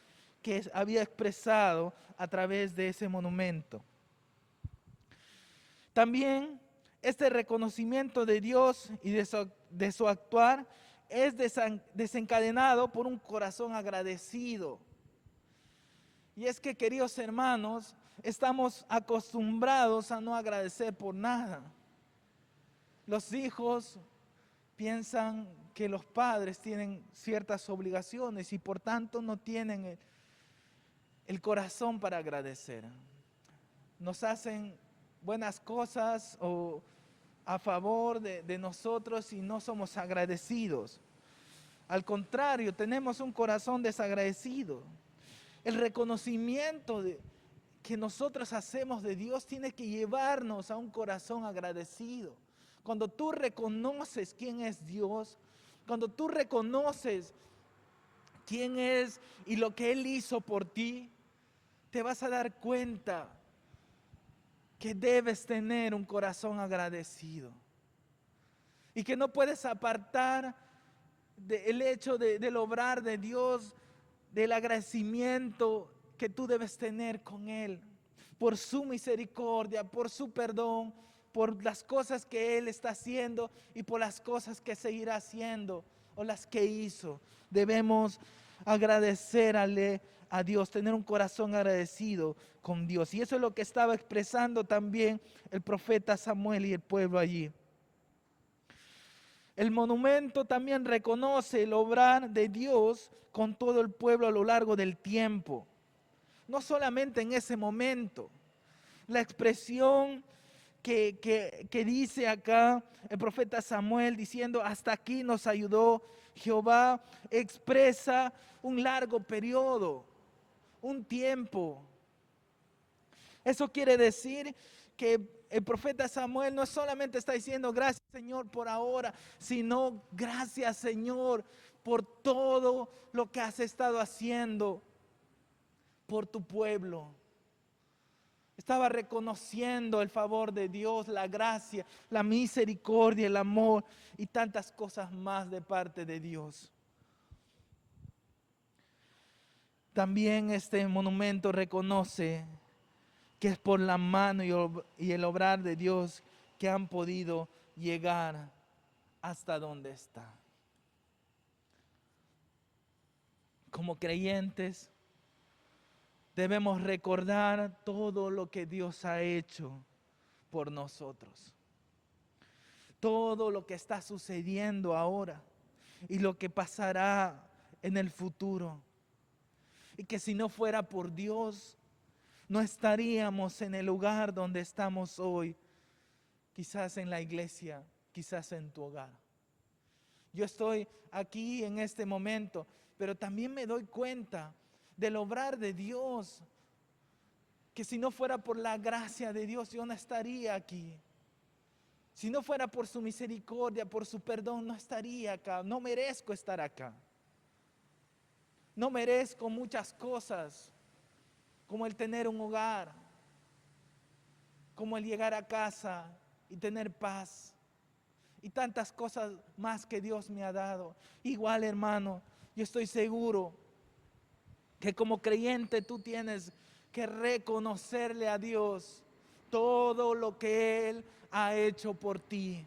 que había expresado a través de ese monumento. También este reconocimiento de Dios y de su actuar es desencadenado por un corazón agradecido. Y es que, queridos hermanos, estamos acostumbrados a no agradecer por nada. Los hijos piensan que los padres tienen ciertas obligaciones y por tanto no tienen el corazón para agradecer. Nos hacen buenas cosas o a favor de nosotros y no somos agradecidos. Al contrario, tenemos un corazón desagradecido. El reconocimiento que nosotros hacemos de Dios tiene que llevarnos a un corazón agradecido. Cuando tú reconoces quién es Dios, cuando tú reconoces quién es y lo que Él hizo por ti, te vas a dar cuenta que debes tener un corazón agradecido y que no puedes apartar el hecho del obrar de Dios, del agradecimiento que tú debes tener con Él, por su misericordia, por su perdón, por las cosas que Él está haciendo y por las cosas que seguirá haciendo o las que hizo. Debemos agradecerle a Dios, tener un corazón agradecido con Dios. Y eso es lo que estaba expresando también el profeta Samuel y el pueblo allí. El monumento también reconoce el obrar de Dios con todo el pueblo a lo largo del tiempo. No solamente en ese momento. La expresión que dice acá el profeta Samuel diciendo, hasta aquí nos ayudó Jehová, expresa un largo periodo, un tiempo. Eso quiere decir que el profeta Samuel no solamente está diciendo gracias Señor por ahora, sino gracias Señor por todo lo que has estado haciendo por tu pueblo. Estaba reconociendo el favor de Dios, la gracia, la misericordia, el amor y tantas cosas más de parte de Dios. También este monumento reconoce que es por la mano y el obrar de Dios que han podido llegar hasta donde está. Como creyentes, debemos recordar todo lo que Dios ha hecho por nosotros. Todo lo que está sucediendo ahora y lo que pasará en el futuro. Y que si no fuera por Dios, no estaríamos en el lugar donde estamos hoy. Quizás en la iglesia, quizás en tu hogar. Yo estoy aquí en este momento, pero también me doy cuenta del obrar de Dios, que si no fuera por la gracia de Dios, yo no estaría aquí. Si no fuera por su misericordia, por su perdón, no estaría acá. No merezco estar acá. No merezco muchas cosas, como el tener un hogar, como el llegar a casa y tener paz, y tantas cosas más que Dios me ha dado. Igual, hermano, yo estoy seguro que como creyente tú tienes que reconocerle a Dios todo lo que Él ha hecho por ti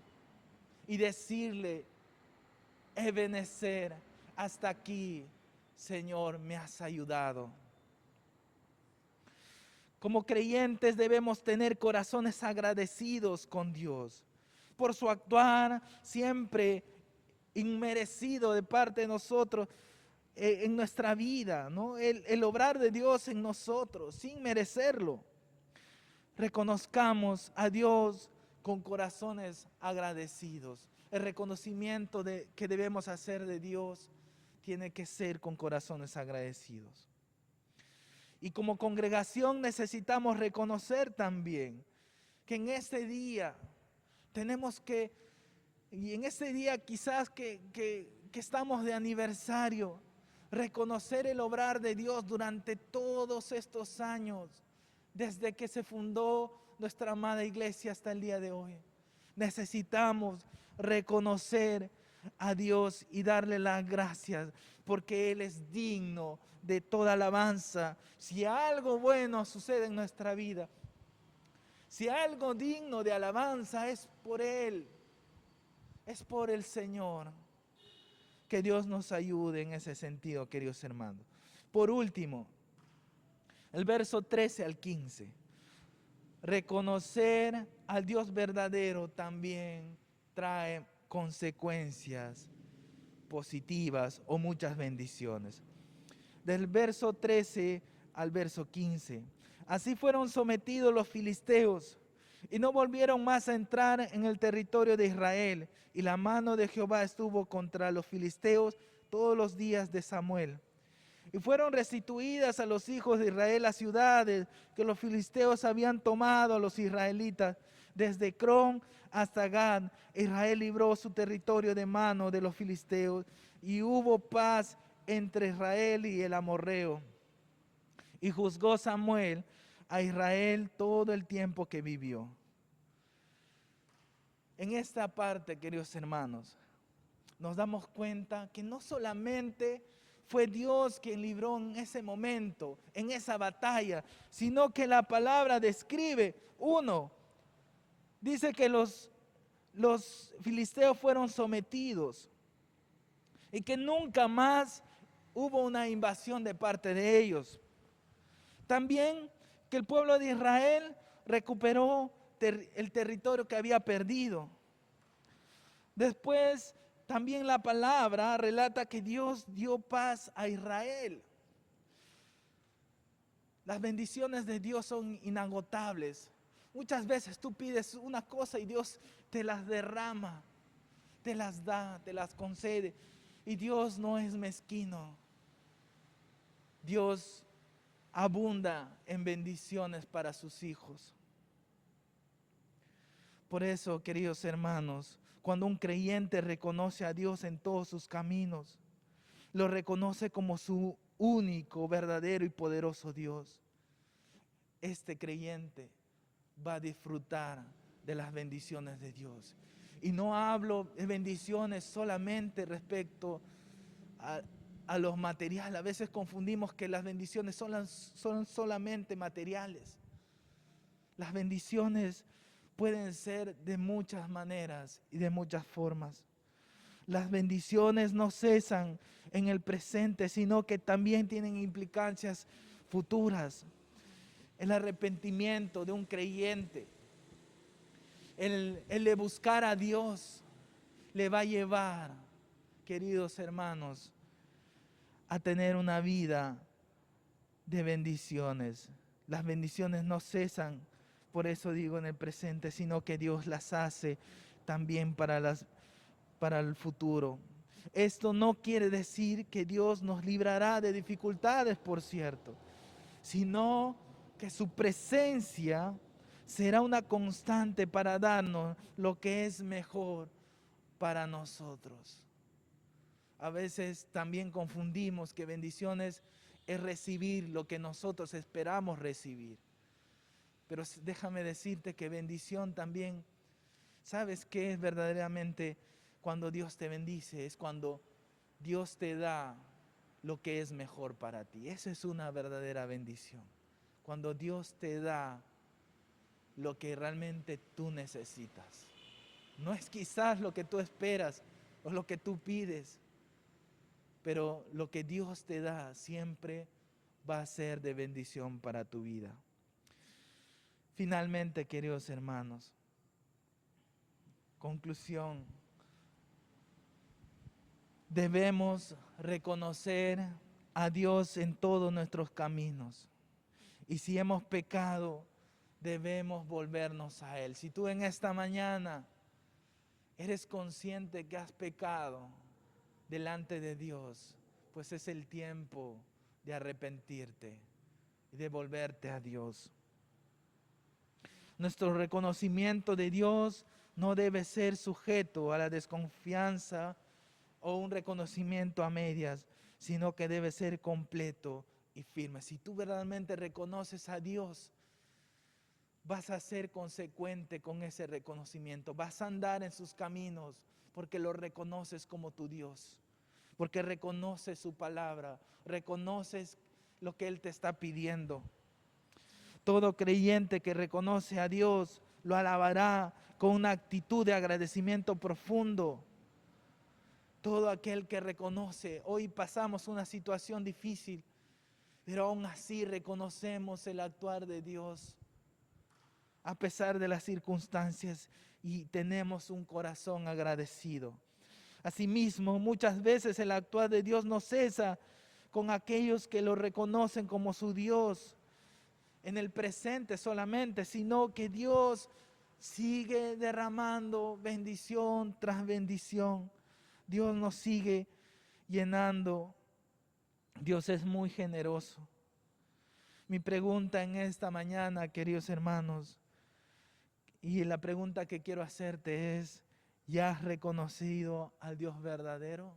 y decirle, Ebenezer, hasta aquí, Señor, me has ayudado. Como creyentes debemos tener corazones agradecidos con Dios por su actuar siempre inmerecido de parte de nosotros en nuestra vida, ¿no? El obrar de Dios en nosotros sin merecerlo. Reconozcamos a Dios con corazones agradecidos. El reconocimiento que debemos hacer de Dios tiene que ser con corazones agradecidos. Y como congregación necesitamos reconocer también que en este día tenemos que, y en este día quizás que estamos de aniversario, reconocer el obrar de Dios durante todos estos años, desde que se fundó nuestra amada iglesia hasta el día de hoy. Necesitamos reconocer a Dios y darle las gracias, porque Él es digno de toda alabanza. Si algo bueno sucede en nuestra vida, si algo digno de alabanza es por Él, es por el Señor. Que Dios nos ayude en ese sentido, queridos hermanos. Por último, el verso 13 al 15. Reconocer al Dios verdadero también trae consecuencias positivas o muchas bendiciones. Del verso 13 al verso 15. Así fueron sometidos los filisteos y no volvieron más a entrar en el territorio de Israel. Y la mano de Jehová estuvo contra los filisteos todos los días de Samuel. Y fueron restituidas a los hijos de Israel las ciudades que los filisteos habían tomado a los israelitas. Desde Crón hasta Gad, Israel libró su territorio de mano de los filisteos. Y hubo paz entre Israel y el amorreo. Y juzgó Samuel a Israel todo el tiempo que vivió. En esta parte, queridos hermanos, nos damos cuenta que no solamente fue Dios quien libró en ese momento, en esa batalla, sino que la palabra describe, dice que los filisteos fueron sometidos y que nunca más hubo una invasión de parte de ellos. También que el pueblo de Israel recuperó el territorio que había perdido. Después, también la palabra relata que Dios dio paz a Israel. Las bendiciones de Dios son inagotables. Muchas veces tú pides una cosa y Dios te las derrama, te las da, te las concede. Y Dios no es mezquino. Dios abunda en bendiciones para sus hijos. Por eso, queridos hermanos, cuando un creyente reconoce a Dios en todos sus caminos, lo reconoce como su único, verdadero y poderoso Dios, este creyente va a disfrutar de las bendiciones de Dios. Y no hablo de bendiciones solamente respecto a los materiales. A veces confundimos que las bendiciones son solamente materiales. Las bendiciones pueden ser de muchas maneras y de muchas formas. Las bendiciones no cesan en el presente, sino que también tienen implicancias futuras. El arrepentimiento de un creyente, el de buscar a Dios, le va a llevar, queridos hermanos, a tener una vida de bendiciones. Las bendiciones no cesan, por eso digo en el presente, sino que Dios las hace también para el futuro. Esto no quiere decir que Dios nos librará de dificultades, por cierto, sino que su presencia será una constante para darnos lo que es mejor para nosotros. A veces también confundimos que bendiciones es recibir lo que nosotros esperamos recibir. Pero déjame decirte que bendición también, ¿sabes qué es verdaderamente cuando Dios te bendice? Es cuando Dios te da lo que es mejor para ti. Esa es una verdadera bendición. Cuando Dios te da lo que realmente tú necesitas. No es quizás lo que tú esperas o lo que tú pides, pero lo que Dios te da siempre va a ser de bendición para tu vida. Finalmente, queridos hermanos, conclusión, debemos reconocer a Dios en todos nuestros caminos. Y si hemos pecado, debemos volvernos a Él. Si tú en esta mañana eres consciente que has pecado delante de Dios, pues es el tiempo de arrepentirte y de volverte a Dios. Nuestro reconocimiento de Dios no debe ser sujeto a la desconfianza o un reconocimiento a medias, sino que debe ser completo y firme. Si tú verdaderamente reconoces a Dios, vas a ser consecuente con ese reconocimiento. Vas a andar en sus caminos porque lo reconoces como tu Dios. Porque reconoces su palabra, reconoces lo que Él te está pidiendo. Todo creyente que reconoce a Dios lo alabará con una actitud de agradecimiento profundo. Todo aquel que reconoce, hoy pasamos una situación difícil, pero aún así reconocemos el actuar de Dios a pesar de las circunstancias y tenemos un corazón agradecido. Asimismo, muchas veces el actuar de Dios no cesa con aquellos que lo reconocen como su Dios en el presente solamente, sino que Dios sigue derramando bendición tras bendición. Dios nos sigue llenando. Dios es muy generoso. Mi pregunta en esta mañana, queridos hermanos, y la pregunta que quiero hacerte es, ¿ya has reconocido al Dios verdadero?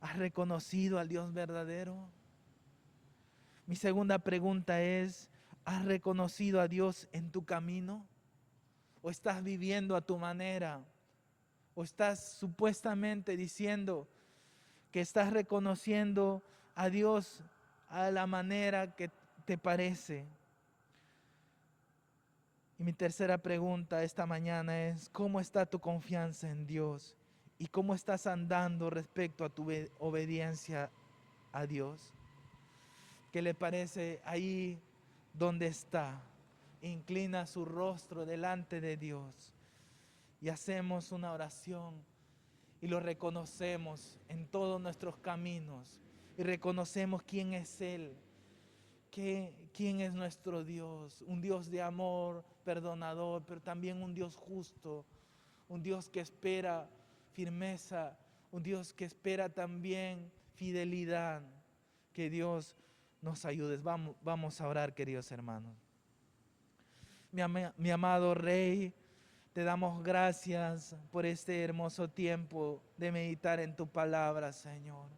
¿Has reconocido al Dios verdadero? Mi segunda pregunta es, ¿has reconocido a Dios en tu camino? ¿O estás viviendo a tu manera? ¿O estás supuestamente diciendo que estás reconociendo a Dios a la manera que te parece? Y mi tercera pregunta esta mañana es, ¿cómo está tu confianza en Dios? ¿Y cómo estás andando respecto a tu obediencia a Dios? ¿Qué le parece ahí donde está? Inclina su rostro delante de Dios y hacemos una oración y lo reconocemos en todos nuestros caminos y reconocemos quién es Él quién es nuestro Dios. Un Dios de amor, perdonador, pero también un Dios justo. Un Dios que espera firmeza. Un Dios que espera también fidelidad. Que Dios nos ayude. Vamos a orar, queridos hermanos. Mi amado Rey, te damos gracias por este hermoso tiempo de meditar en tu palabra, Señor.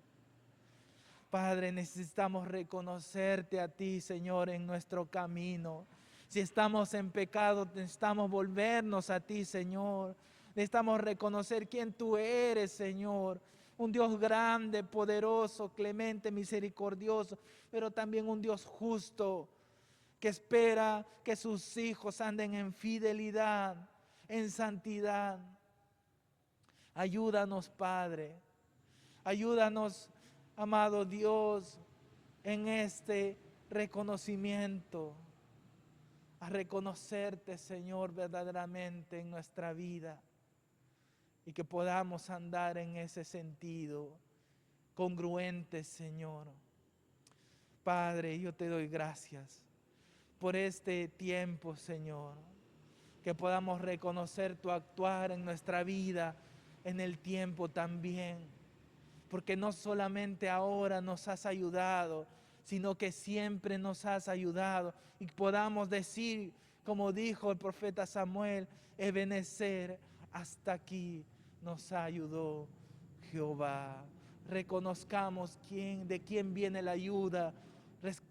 Padre, necesitamos reconocerte a ti, Señor, en nuestro camino. Si estamos en pecado, necesitamos volvernos a ti, Señor. Necesitamos reconocer quién tú eres, Señor. Un Dios grande, poderoso, clemente, misericordioso, pero también un Dios justo, que espera que sus hijos anden en fidelidad, en santidad. Ayúdanos, Padre. Ayúdanos, amado Dios, en este reconocimiento, a reconocerte, Señor, verdaderamente en nuestra vida, y que podamos andar en ese sentido, congruente, Señor. Padre, yo te doy gracias por este tiempo, Señor, que podamos reconocer tu actuar en nuestra vida, en el tiempo también, porque no solamente ahora nos has ayudado, sino que siempre nos has ayudado, y podamos decir, como dijo el profeta Samuel, Ebenezer, hasta aquí nos ayudó Jehová. Reconozcamos de quién viene la ayuda,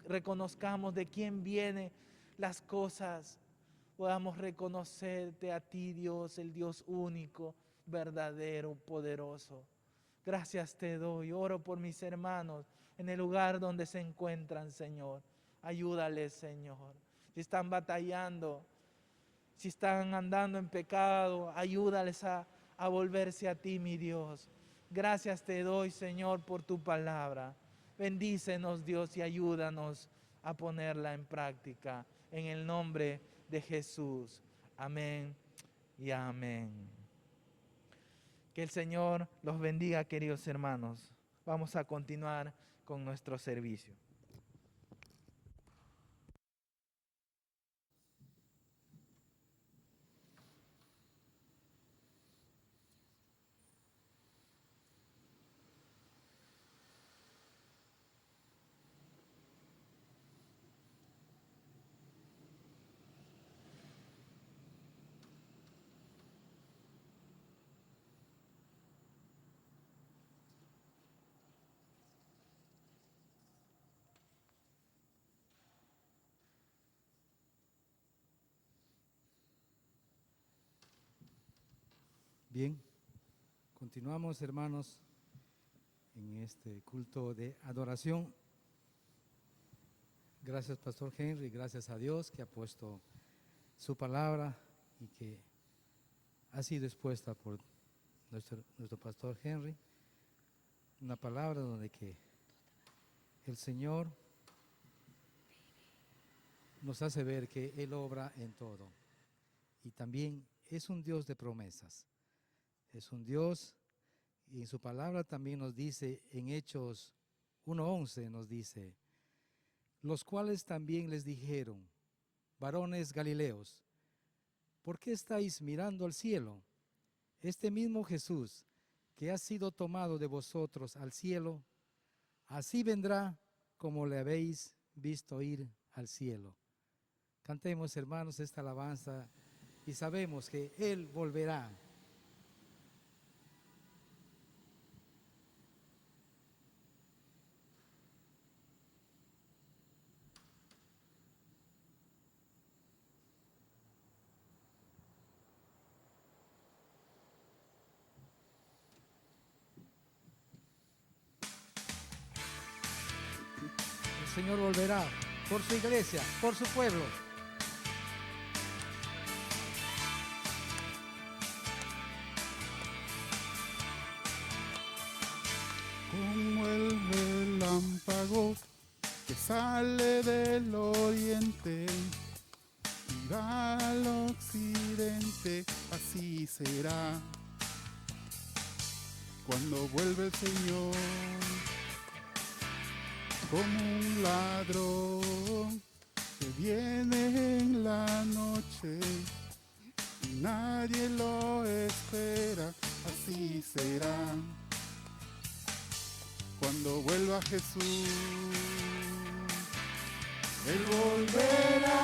reconozcamos de quién vienen las cosas, podamos reconocerte a ti, Dios, el Dios único, verdadero, poderoso. Gracias te doy. Oro por mis hermanos en el lugar donde se encuentran, Señor. Ayúdales, Señor. Si están batallando, si están andando en pecado, ayúdales a volverse a ti, mi Dios. Gracias te doy, Señor, por tu palabra. Bendícenos, Dios, y ayúdanos a ponerla en práctica. En el nombre de Jesús. Amén y amén. Que el Señor los bendiga, queridos hermanos. Vamos a continuar con nuestro servicio. Bien, continuamos, hermanos, en este culto de adoración. Gracias, Pastor Henry, gracias a Dios que ha puesto su palabra y que ha sido expuesta por nuestro Pastor Henry. Una palabra donde que el Señor nos hace ver que Él obra en todo. Y también es un Dios de promesas. Es un Dios, y en su palabra también nos dice, en Hechos 1:11 nos dice, los cuales también les dijeron, varones galileos, ¿por qué estáis mirando al cielo? Este mismo Jesús, que ha sido tomado de vosotros al cielo, así vendrá como le habéis visto ir al cielo. Cantemos, hermanos, esta alabanza y sabemos que Él volverá. El Señor volverá por su iglesia, por su pueblo. Como el relámpago que sale del oriente y va al occidente, así será cuando vuelve el Señor. como un ladrón que viene en la noche y nadie lo espera. Así será cuando vuelva Jesús. Él volverá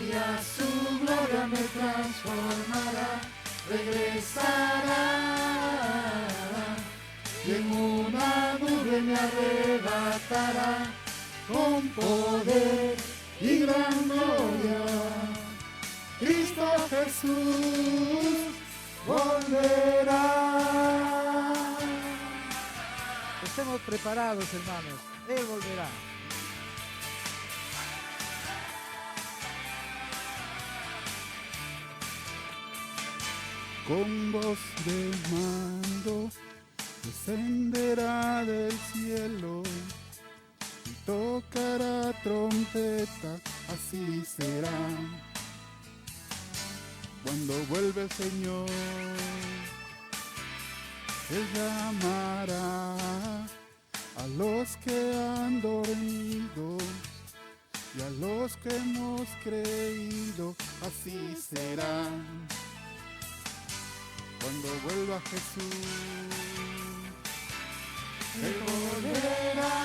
y a su gloria me transformará. Regresará y en una nube me arrebatará con poder y gran gloria. Cristo Jesús volverá. Estemos preparados, hermanos. Él volverá. Con voz de mando descenderá del cielo y tocará trompeta, así será cuando vuelve el Señor. Él llamará a los que han dormido y a los que hemos creído, así será cuando vuelva Jesús. Él volverá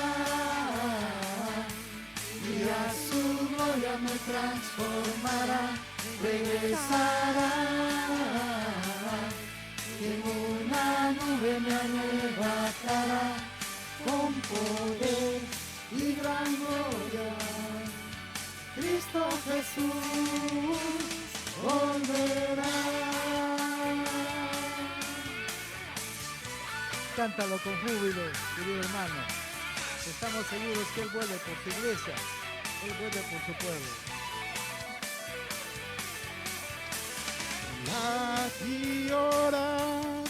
y a su gloria me transformará. Regresará y en una nube me arrebatará con poder y gran gloria. Cristo Jesús volverá. Cántalo con júbilo, querido hermano. Estamos seguros que Él vuelve por su iglesia. Él vuelve por su pueblo. Y orad,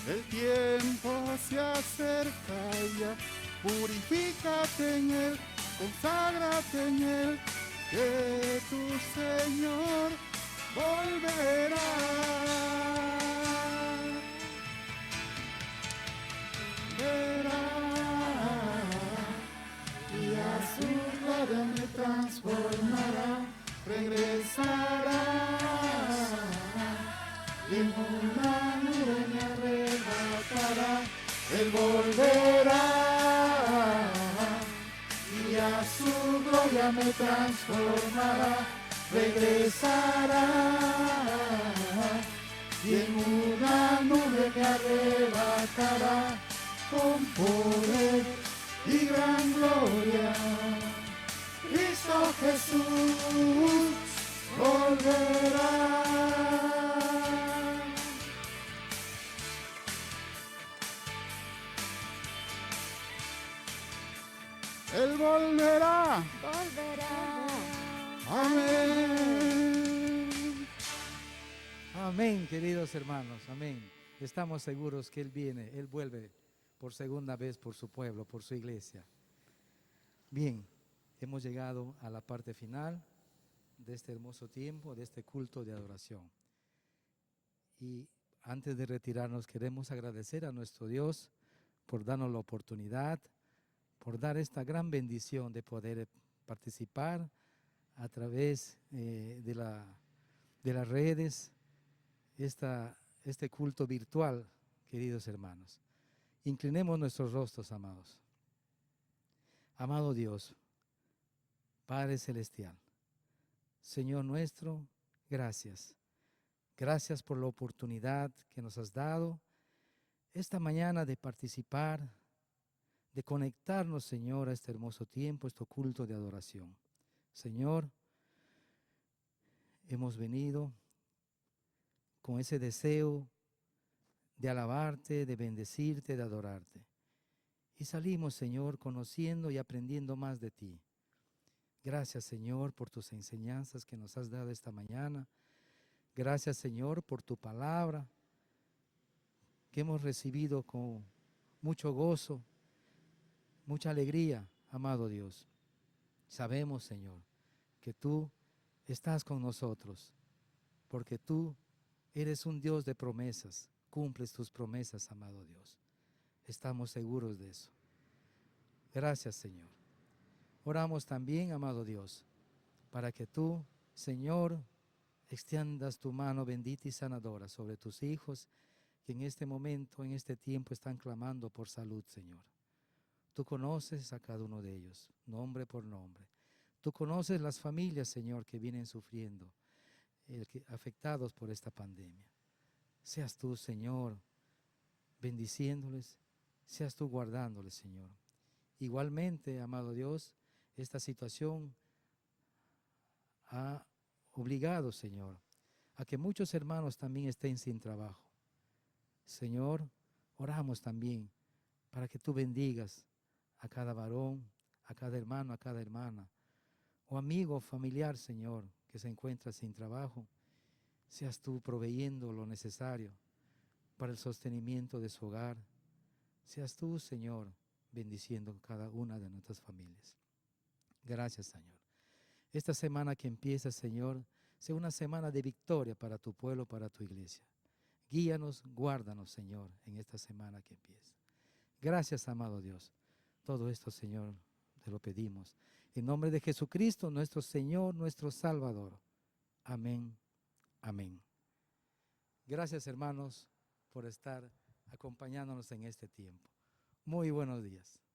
el tiempo se acerca ya. Purifícate en Él, conságrate en Él, que tu Señor volverá. Verá, y a su gloria me transformará. Regresará y en una nube me arrebatará. Él volverá y a su gloria me transformará. Regresará y en una nube me arrebatará con poder y gran gloria. Cristo Jesús volverá. Él volverá. Amén. Amén, queridos hermanos. Amén. Estamos seguros que Él viene, Él vuelve por segunda vez por su pueblo, por su iglesia. Bien, hemos llegado a la parte final de este hermoso tiempo, de este culto de adoración. Y antes de retirarnos, queremos agradecer a nuestro Dios por darnos la oportunidad, por dar esta gran bendición de poder participar a través de las redes, este culto virtual, queridos hermanos. Inclinemos nuestros rostros, amados. Amado Dios, Padre Celestial, Señor nuestro, gracias. Gracias por la oportunidad que nos has dado esta mañana de participar, de conectarnos, Señor, a este hermoso tiempo, este culto de adoración. Señor, hemos venido con ese deseo de alabarte, de bendecirte, de adorarte. Y salimos, Señor, conociendo y aprendiendo más de ti. Gracias, Señor, por tus enseñanzas que nos has dado esta mañana. Gracias, Señor, por tu palabra que hemos recibido con mucho gozo, mucha alegría, amado Dios. Sabemos, Señor, que tú estás con nosotros, porque tú eres un Dios de promesas, cumples tus promesas, amado Dios. Estamos seguros de eso. Gracias, Señor. Oramos también, amado Dios, para que tú, Señor, extiendas tu mano bendita y sanadora sobre tus hijos que en este momento, en este tiempo, están clamando por salud, Señor. Tú conoces a cada uno de ellos, nombre por nombre. Tú conoces las familias, Señor, que vienen sufriendo, afectados por esta pandemia. Seas tú, Señor, bendiciéndoles, seas tú guardándoles, Señor. Igualmente, amado Dios, esta situación ha obligado, Señor, a que muchos hermanos también estén sin trabajo. Señor, oramos también para que tú bendigas a cada varón, a cada hermano, a cada hermana, o amigo o familiar, Señor, que se encuentra sin trabajo. Seas tú proveyendo lo necesario para el sostenimiento de su hogar. Seas tú, Señor, bendiciendo cada una de nuestras familias. Gracias, Señor. Esta semana que empieza, Señor, sea una semana de victoria para tu pueblo, para tu iglesia. Guíanos, guárdanos, Señor, en esta semana que empieza. Gracias, amado Dios. Todo esto, Señor, te lo pedimos. En nombre de Jesucristo, nuestro Señor, nuestro Salvador. Amén. Amén. Gracias, hermanos, por estar acompañándonos en este tiempo. Muy buenos días.